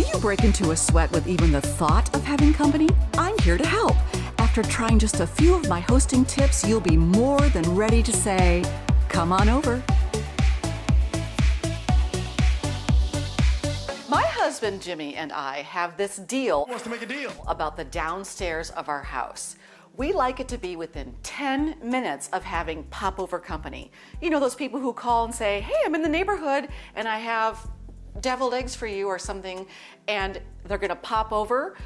Do you break into a sweat with even the thought of having company? I'm here to help. After trying just a few of my hosting tips, you'll be more than ready to say, come on over. My husband Jimmy and I have this deal. Wants to make a deal About the downstairs of our house. We like it to be within 10 minutes of having popover company. You know, those people who call and say, hey, I'm in the neighborhood and I have deviled eggs for you or something, and they're gonna pop over.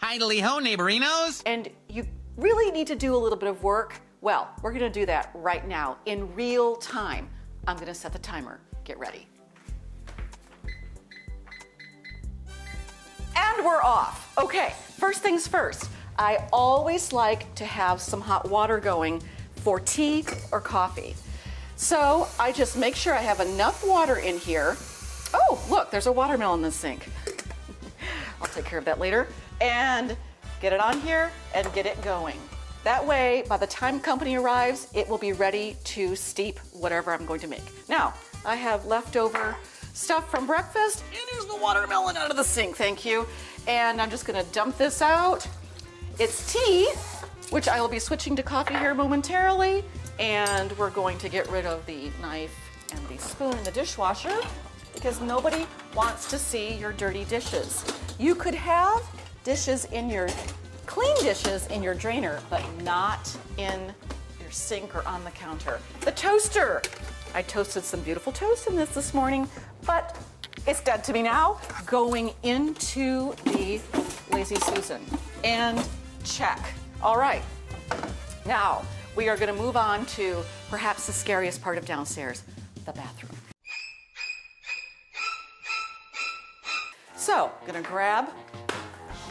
Hidely-ho, neighborinos! And you really need to do a little bit of work. Well, we're gonna do that right now in real time. I'm gonna set the timer. Get ready. And we're off. Okay, first things first. I always like to have some hot water going for tea or coffee. So I just make sure I have enough water in here. Oh, look, there's a watermelon in the sink. I'll take care of that later. And get it on here and get it going. That way, by the time company arrives, it will be ready to steep whatever I'm going to make. Now, I have leftover stuff from breakfast, and here's the watermelon out of the sink, thank you. And I'm just gonna dump this out. It's tea, which I will be switching to coffee here momentarily, and we're going to get rid of the knife and the spoon in the dishwasher because nobody wants to see your dirty dishes. You could have dishes in your, clean dishes in your drainer, but not in your sink or on the counter. The toaster. I toasted some beautiful toast in this morning, but it's dead to me now. Going into the Lazy Susan. And check. All right. Now, we are gonna move on to perhaps the scariest part of downstairs, the bathroom. So, gonna grab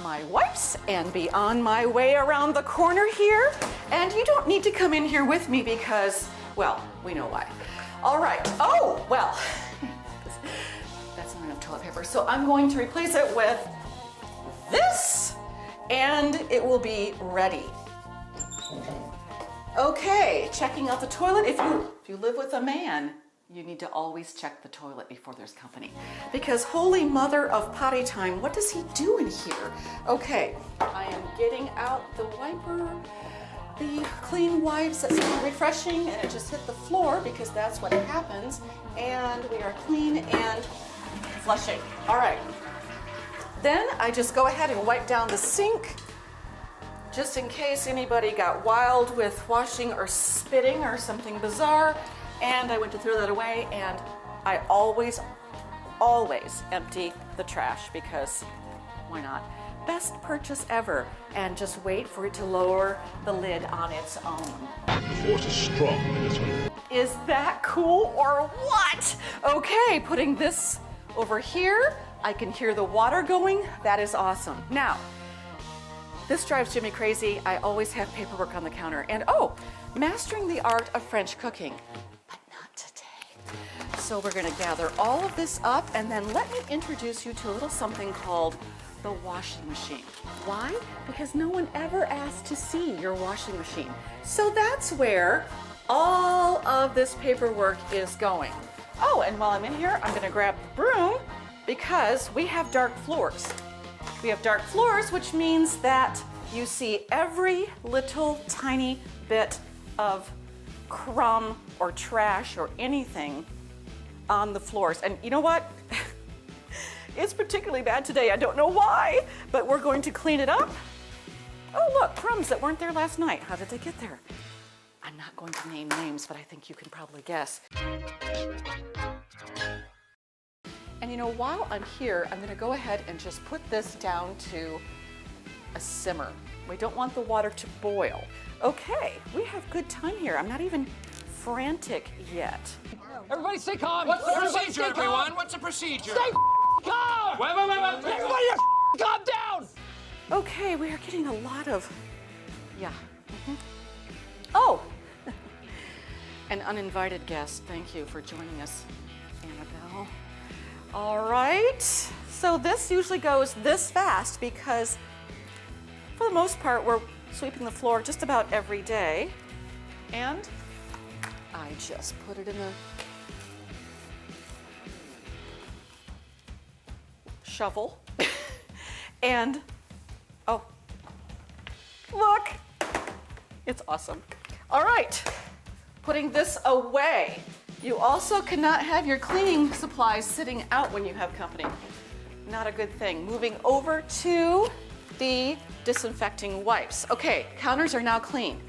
my wipes and be on my way around the corner here. And you don't need to come in here with me because, well, we know why. All right. Oh, well, that's not enough toilet paper. So I'm going to replace it with this, and it will be ready. Okay, checking out the toilet. If you live with a man, you need to always check the toilet before there's company. Because holy mother of potty time, what does he do in here? Okay, I am getting out the wiper, the clean wipes. That's really refreshing, and it just hit the floor because that's what happens. And we are clean and flushing. All right. Then I just go ahead and wipe down the sink just in case anybody got wild with washing or spitting or something bizarre. And I went to throw that away, and I always empty the trash because why not? Best purchase ever. And just wait for it to lower the lid on its own. The force is strong in this one. Is that cool or what? Okay, putting this over here. I can hear the water going. That is awesome. Now, this drives Jimmy crazy. I always have paperwork on the counter. And oh, mastering the art of French cooking. But not today. So we're gonna gather all of this up, and then let me introduce you to a little something called the washing machine. Why? Because no one ever asked to see your washing machine. So that's where all of this paperwork is going. Oh, and while I'm in here, I'm gonna grab the broom because we have dark floors. We have dark floors, which means that you see every little tiny bit of crumb or trash or anything on the floors. And you know what? It's particularly bad today. I don't know why, but we're going to clean it up. Oh, look, crumbs that weren't there last night. How did they get there? I'm not going to name names, but I think you can probably guess. And you know, while I'm here, I'm gonna go ahead and just put this down to a simmer. We don't want the water to boil. Okay, we have good time here. I'm not even frantic yet. Everybody stay calm. What's the procedure, everyone? What's the procedure? Stay calm! Wait. Everybody calm down! Okay, we are getting a lot of, yeah. Oh, an uninvited guest. Thank you for joining us, Annabelle. All right, so this usually goes this fast because for the most part, we're sweeping the floor just about every day. And I just put it in the shovel. And, oh, look, it's awesome. All right, putting this away. You also cannot have your cleaning supplies sitting out when you have company. Not a good thing. Moving over to the disinfecting wipes. Okay, counters are now clean.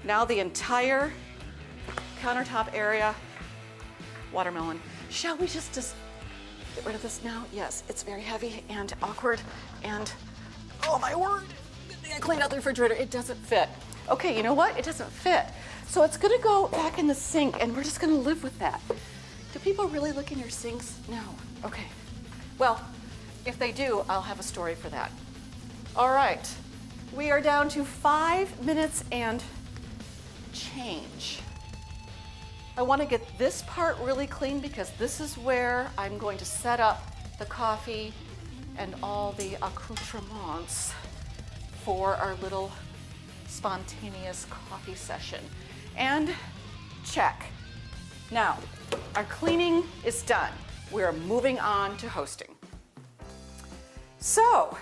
Now the entire countertop area, watermelon. Shall we just get rid of this now? Yes, it's very heavy and awkward and, oh my word, I cleaned out the refrigerator. It doesn't fit. Okay, you know what? It doesn't fit. So it's gonna go back in the sink and we're just gonna live with that. Do people really look in your sinks? No. Okay. Well, if they do, I'll have a story for that. All right. We are down to 5 minutes and change. I want to get this part really clean because this is where I'm going to set up the coffee and all the accoutrements for our little spontaneous coffee session. And check. Now, our cleaning is done. We're moving on to hosting. So,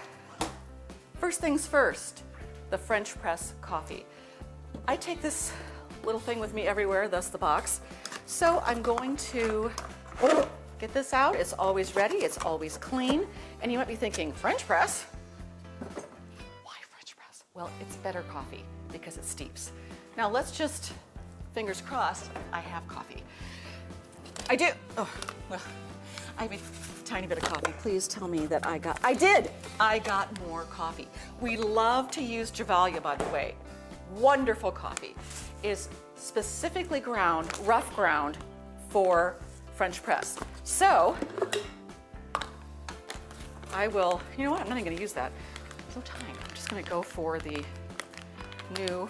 first things first, the French press coffee. I take this little thing with me everywhere, thus the box. So I'm going to get this out. It's always ready, it's always clean. And you might be thinking, French press? Why French press? Well, it's better coffee because it steeps. Now let's just, fingers crossed, I have coffee. I do. Oh, well, I have a tiny bit of coffee. Please tell me that I got more coffee. We love to use Gevalia, by the way. Wonderful coffee. It is specifically ground, rough ground for French press. So I will, you know what? I'm not even gonna use that. I'm so tired. I'm just gonna go for the new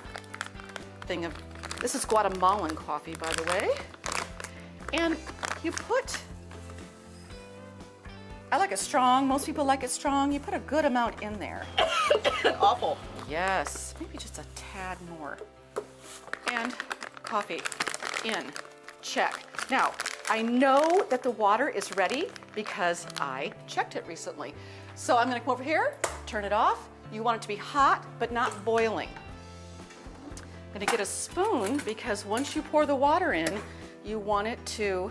thing of, this is Guatemalan coffee, by the way. And you put, I like it strong. Most people like it strong. You put a good amount in there. Awful. Yes, maybe just a tad more. And coffee in, check. Now, I know that the water is ready because I checked it recently. So I'm gonna come over here, turn it off. You want it to be hot, but not boiling. I'm gonna get a spoon because once you pour the water in, you want it to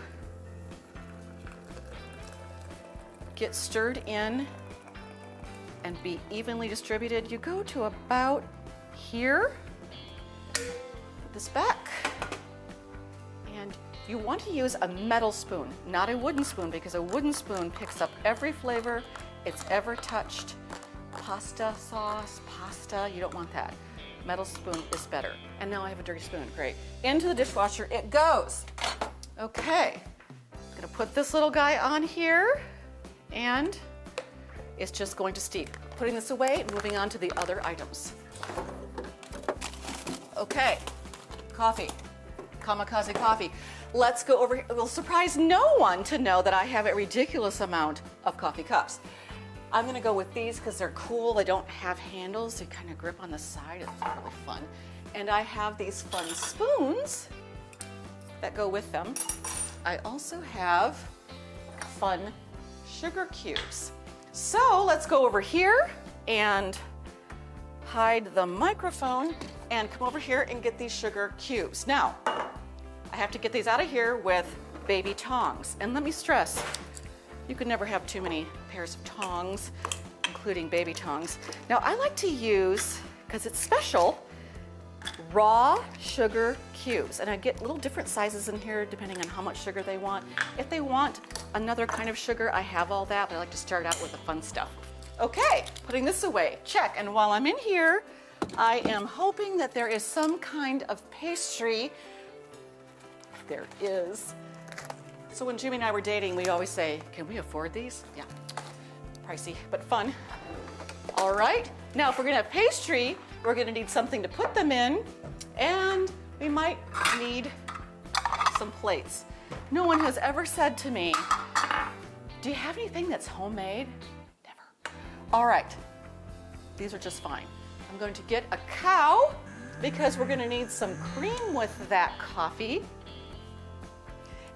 get stirred in and be evenly distributed. You go to about here, put this back, and you want to use a metal spoon, not a wooden spoon, because a wooden spoon picks up every flavor it's ever touched. Pasta sauce, pasta, you don't want that. Metal spoon is better. And now I have a dirty spoon, great. Into the dishwasher it goes. Okay, I'm gonna put this little guy on here, and it's just going to steep. Putting this away, moving on to the other items. Okay, coffee, kamikaze coffee. Let's go over here. It will surprise no one to know that I have a ridiculous amount of coffee cups. I'm gonna go with these because they're cool. They don't have handles. They kind of grip on the side. It's really fun. And I have these fun spoons that go with them. I also have fun sugar cubes. So let's go over here and hide the microphone and come over here and get these sugar cubes. Now, I have to get these out of here with baby tongs. And let me stress, you can never have too many pairs of tongs, including baby tongs. Now I like to use, because it's special, raw sugar cubes. And I get little different sizes in here depending on how much sugar they want. If they want another kind of sugar, I have all that, but I like to start out with the fun stuff. Okay, putting this away, check. And while I'm in here, I am hoping that there is some kind of pastry. There is. So when Jimmy and I were dating, we always say, can we afford these? Yeah, pricey, but fun. All right, now if we're gonna have pastry, we're gonna need something to put them in, and we might need some plates. No one has ever said to me, do you have anything that's homemade? Never. All right, these are just fine. I'm going to get a cow because we're gonna need some cream with that coffee.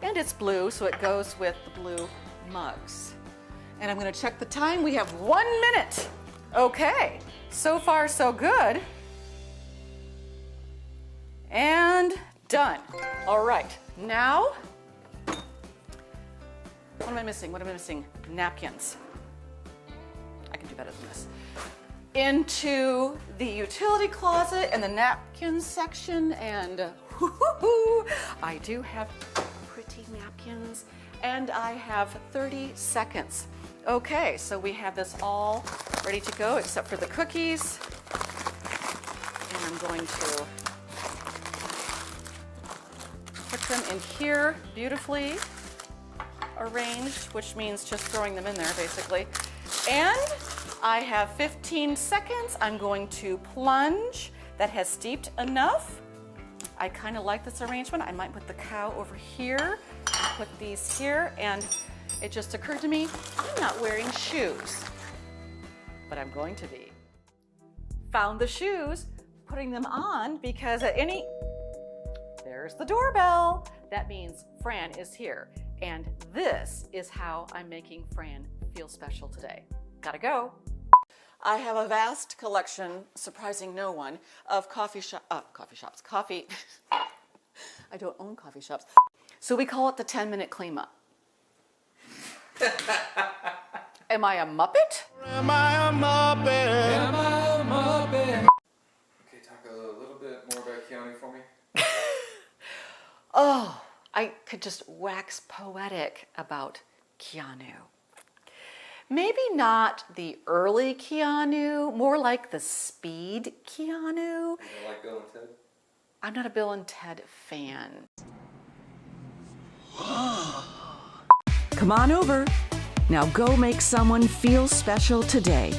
And it's blue, so it goes with the blue mugs. And I'm gonna check the time. We have 1 minute. Okay, so far so good. And done. All right, now, what am I missing? What am I missing? Napkins. I can do better than this. Into the utility closet and the napkins section, and I do have pretty napkins, and I have 30 seconds. Okay, so we have this all ready to go except for the cookies. And I'm going to put them in here beautifully arranged, which means just throwing them in there basically. And I have 15 seconds. I'm going to plunge. That has steeped enough. I kind of like this arrangement. I might put the cow over here, put these here, and it just occurred to me, I'm not wearing shoes, but I'm going to be. Found the shoes, putting them on because there's the doorbell. That means Fran is here. And this is how I'm making Fran feel special today. Gotta go. I have a vast collection, surprising no one, of coffee. I don't own coffee shops. So we call it the 10-minute clean up. Am I a Muppet? Am I a Muppet? Am I a Muppet? Okay, talk a little bit more about Keanu for me. Oh, I could just wax poetic about Keanu. Maybe not the early Keanu, more like the speed Keanu. You like Bill and Ted? I'm not a Bill and Ted fan. Come on over. Now go make someone feel special today.